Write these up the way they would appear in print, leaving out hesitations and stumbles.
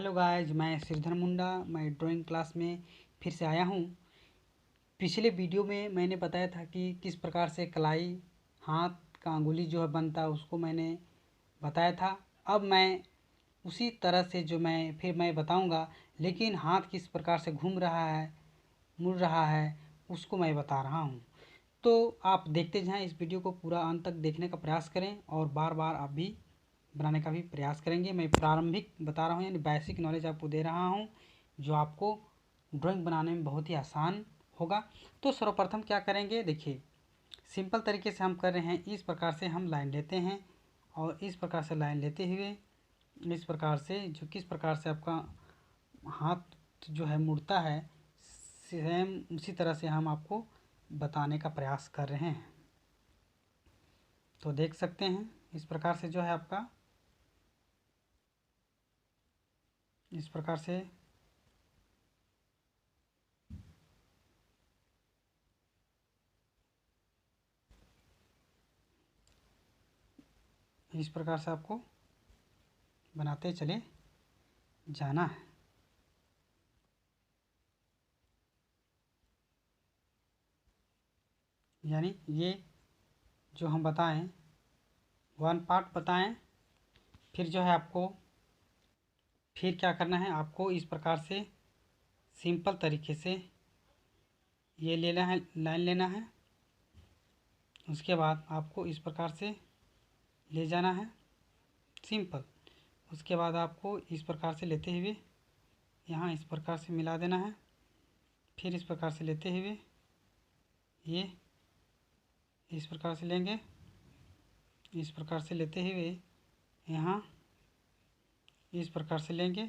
Hello guys, मैं श्रीधर मुंडा। मैं drawing class में फिर से आया हूँ। पिछले वीडियो में मैंने बताया था कि किस प्रकार से कलाई हाथ का अंगुली जो है बनता है, उसको मैंने बताया था। अब मैं उसी तरह से मैं बताऊंगा, लेकिन हाथ किस प्रकार से घूम रहा है, मुड़ रहा है, उसको मैं बता रहा हूँ। तो आप देखते जाएं, इस वीडियो को पूरा अंत तक देखने का प्रयास करें और बार बार आप भी बनाने का भी प्रयास करेंगे। मैं प्रारंभिक बता रहा हूँ, यानी बेसिक नॉलेज आपको दे रहा हूँ, जो आपको ड्राइंग बनाने में बहुत ही आसान होगा। तो सर्वप्रथम क्या करेंगे, देखिए सिंपल तरीके से हम कर रहे हैं। इस प्रकार से हम लाइन लेते हैं और इस प्रकार से लाइन लेते हुए इस प्रकार से जो किस प्रकार से आपका हाथ जो है मुड़ता है, सेम उसी तरह से हम आपको बताने का प्रयास कर रहे हैं। तो देख सकते हैं इस प्रकार से जो है आपका इस प्रकार से आपको बनाते चले जाना है। यानी ये जो हम बताएं, वन पार्ट बताएं, फिर जो है आपको फिर क्या करना है, आपको इस प्रकार से सिंपल तरीके से ये लेना है, लाइन लेना है। उसके बाद आपको इस प्रकार से ले जाना है, सिंपल। उसके बाद आपको इस प्रकार से लेते हुए यहाँ इस प्रकार से मिला देना है। फिर इस प्रकार से लेते हुए ये इस प्रकार से लेंगे, इस प्रकार से लेते हुए यहाँ इस प्रकार से लेंगे,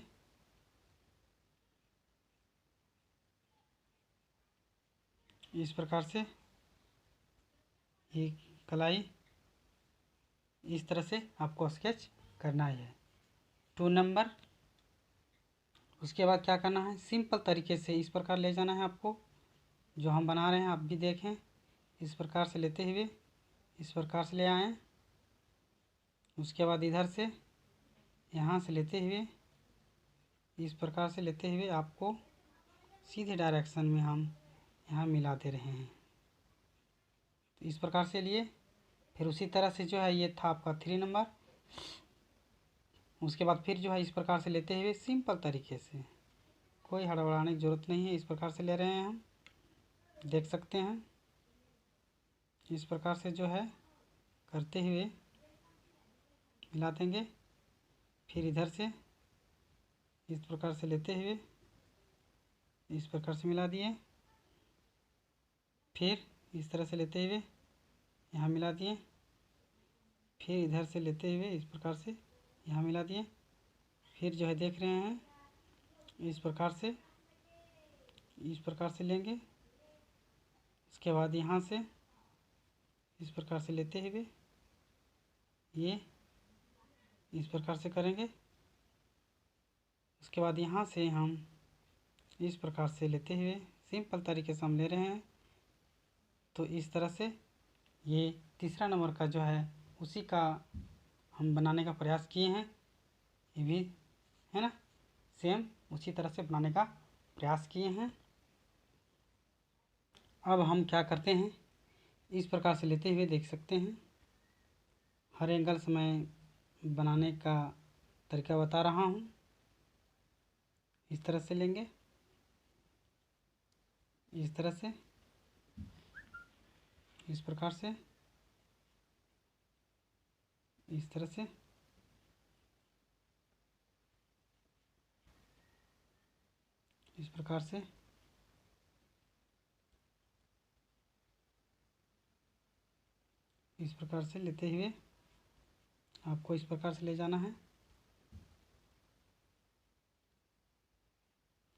इस प्रकार से ये कलाई इस तरह से आपको स्केच करना है 2 नंबर। उसके बाद क्या करना है, सिंपल तरीके से इस प्रकार ले जाना है आपको। जो हम बना रहे हैं आप भी देखें, इस प्रकार से लेते हुए इस प्रकार से ले आएँ। उसके बाद इधर से यहाँ से लेते हुए इस प्रकार से लेते हुए आपको सीधे डायरेक्शन में हम यहाँ मिला दे रहे हैं। तो इस प्रकार से लिए, फिर उसी तरह से जो है ये था आपका 3 नंबर। उसके बाद फिर जो है इस प्रकार से लेते हुए सिंपल तरीके से, कोई हड़बड़ाने की ज़रूरत नहीं है, इस प्रकार से ले रहे हैं हम, देख सकते हैं। इस प्रकार से जो है करते हुए मिला देंगे। फिर इधर से इस प्रकार से लेते हुए इस प्रकार से मिला दिए। फिर इस तरह से लेते हुए यहाँ मिला दिए। फिर इधर से लेते हुए इस प्रकार से यहाँ मिला दिए। फिर जो है देख रहे हैं इस प्रकार से लेंगे। उसके बाद यहाँ से इस प्रकार से लेते हुए ये इस प्रकार से करेंगे। उसके बाद यहाँ से हम इस प्रकार से लेते हुए सिंपल तरीके से हम ले रहे हैं। तो इस तरह से ये तीसरा नंबर का जो है उसी का हम बनाने का प्रयास किए हैं। ये भी है ना, सेम उसी तरह से बनाने का प्रयास किए हैं। अब हम क्या करते हैं, इस प्रकार से लेते हुए देख सकते हैं, हर एंगल से मैं बनाने का तरीका बता रहा हूँ। इस तरह से लेंगे, इस तरह से, इस प्रकार से, इस तरह से, इस प्रकार से, इस प्रकार से लेते हुए आपको इस प्रकार से ले जाना है।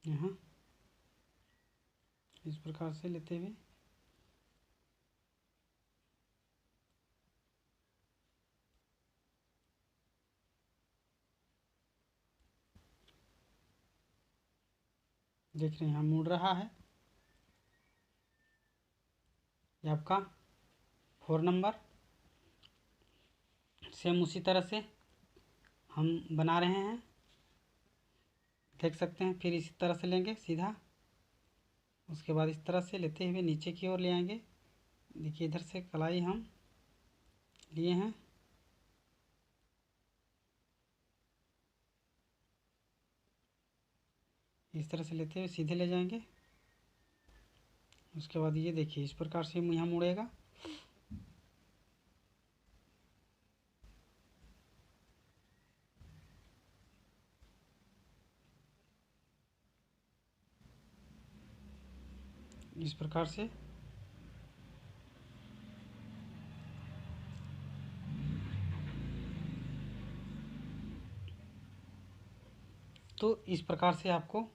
यहाँ इस प्रकार से लेते हुए देख रहे हैं यहाँ मुड़ रहा है। ये आपका 4 नंबर। सेम उसी तरह से हम बना रहे हैं। देख सकते हैं। फिर इसी तरह से लेंगे सीधा, उसके बाद इस तरह से लेते हुए नीचे की ओर ले आएंगे। देखिए इधर से कलाई हम लिए हैं, इस तरह से लेते हुए सीधे ले जाएंगे। उसके बाद ये देखिए इस प्रकार से यहाँ मुड़ेगा। इस प्रकार से तो इस प्रकार से आपको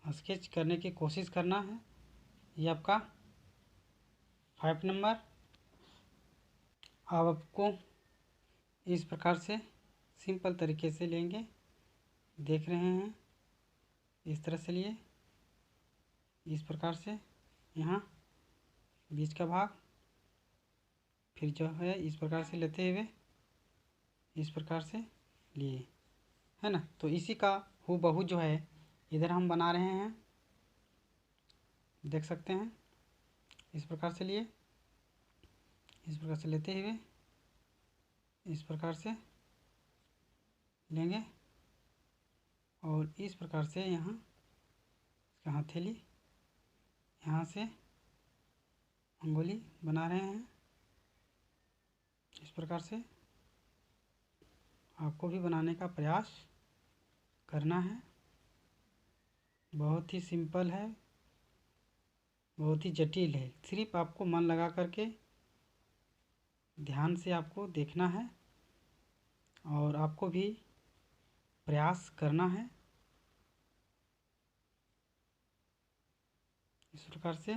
स्केच करने की कोशिश करना है। ये आपका 5 नंबर। अब आपको इस प्रकार से सिंपल तरीके से लेंगे, देख रहे हैं इस तरह से लिए, इस प्रकार से यहाँ बीच का भाग, फिर जो है इस प्रकार से लेते हुए इस प्रकार से लिए, है ना। तो इसी का हूबहू जो है इधर हम बना रहे हैं, देख सकते हैं। इस प्रकार से लिए, इस प्रकार से लेते हुए इस प्रकार से लेंगे और इस प्रकार से यहाँ इसका हथेली यहाँ से अंगुली बना रहे हैं। इस प्रकार से आपको भी बनाने का प्रयास करना है। बहुत ही सिंपल है, बहुत ही जटिल है। सिर्फ आपको मन लगा करके ध्यान से आपको देखना है और आपको भी प्रयास करना है। इस प्रकार से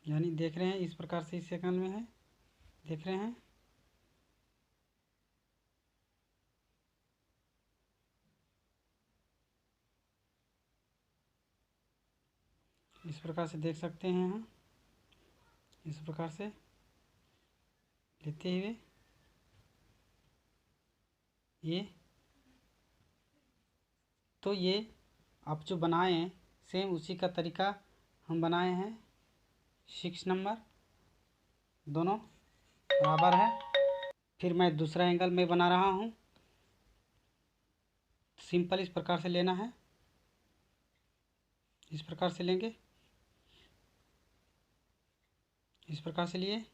यानी देख रहे हैं इस प्रकार से इस सेकंड में है, देख रहे हैं। इस प्रकार से देख सकते हैं यहाँ, इस प्रकार से लेते हुए ये, तो ये आप जो बनाए हैं सेम उसी का तरीका हम बनाए हैं। 6 नंबर दोनों बराबर है। फिर मैं दूसरा एंगल में बना रहा हूँ। सिंपल इस प्रकार से लेना है, इस प्रकार से लेंगे, इस प्रकार से लिए,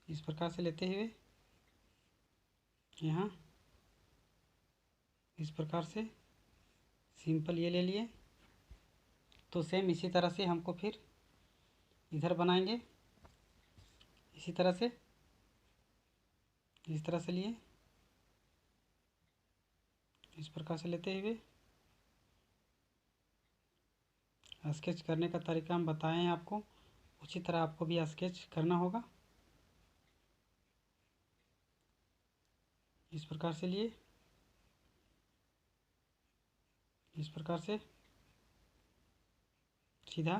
इस प्रकार से लेते हुए यहाँ इस प्रकार से सिंपल ये ले लिए। तो सेम इसी तरह से हमको फिर इधर बनाएंगे, इसी तरह से इस तरह से लिए, इस प्रकार से लेते हुए स्केच करने का तरीका हम बताएं हैं आपको, उसी तरह आपको भी स्केच करना होगा। इस प्रकार से लिए, इस प्रकार से सीधा,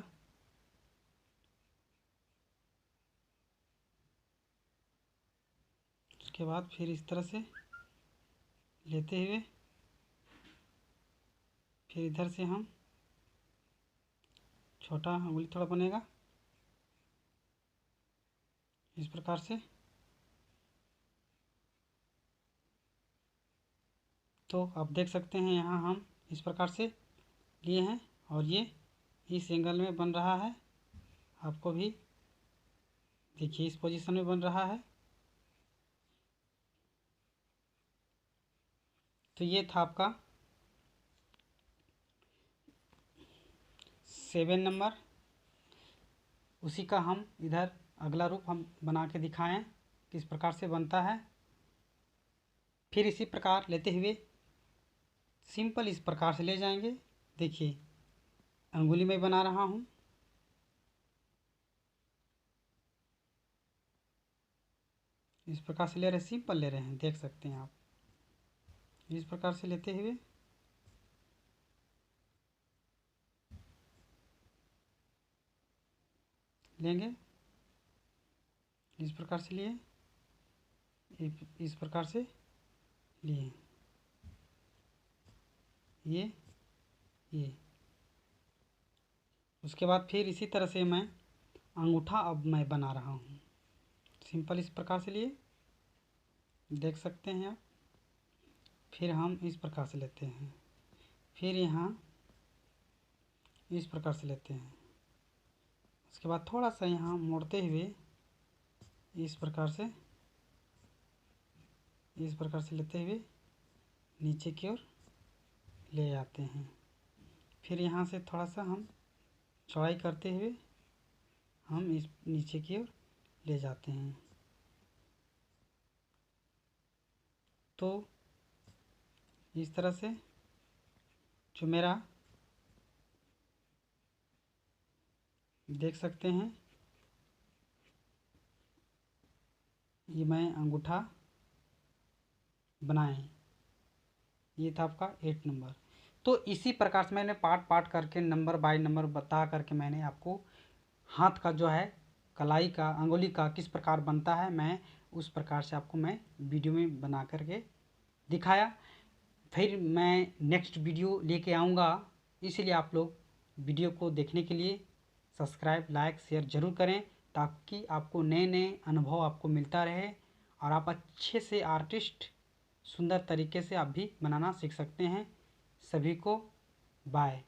उसके बाद फिर इस तरह से लेते हुए फिर इधर से हम छोटा उंगली थोड़ा बनेगा, इस प्रकार से। तो आप देख सकते हैं यहाँ हम इस प्रकार से लिए हैं और ये इस एंगल में बन रहा है। आपको भी देखिए इस पोजीशन में बन रहा है। तो ये था आपका 7 नंबर। उसी का हम इधर अगला रूप हम बना के दिखाएं किस प्रकार से बनता है। फिर इसी प्रकार लेते हुए सिंपल इस प्रकार से ले जाएंगे। देखिए अंगुली में बना रहा हूँ, इस प्रकार से ले रहे, सिंपल ले रहे हैं, देख सकते हैं आप। इस प्रकार से लेते हुए लेंगे, इस प्रकार से लिए, इस प्रकार से लिए, ये उसके बाद फिर इसी तरह से मैं अंगूठा अब मैं बना रहा हूँ। सिंपल इस प्रकार से लिए, देख सकते हैं आप। फिर हम इस प्रकार से लेते हैं, फिर यहाँ इस प्रकार से लेते हैं। उसके बाद थोड़ा सा यहाँ मोड़ते हुए इस प्रकार से लेते हुए नीचे की ओर ले आते हैं। फिर यहाँ से थोड़ा सा हम चौड़ाई करते हुए हम इस नीचे की ओर ले जाते हैं। तो इस तरह से जो मेरा देख सकते हैं, ये मैं अंगूठा बनाए, ये था आपका 8 नंबर। तो इसी प्रकार से मैंने पार्ट करके नंबर बाय नंबर बता करके मैंने आपको हाथ का जो है कलाई का अंगुली का किस प्रकार बनता है, मैं उस प्रकार से आपको मैं वीडियो में बना करके दिखाया। फिर मैं नेक्स्ट वीडियो लेके आऊँगा, इसलिए आप लोग वीडियो को देखने के लिए सब्सक्राइब लाइक शेयर ज़रूर करें, ताकि आपको नए नए अनुभव आपको मिलता रहे और आप अच्छे से आर्टिस्ट सुंदर तरीके से आप भी बनाना सीख सकते हैं। सभी को बाय।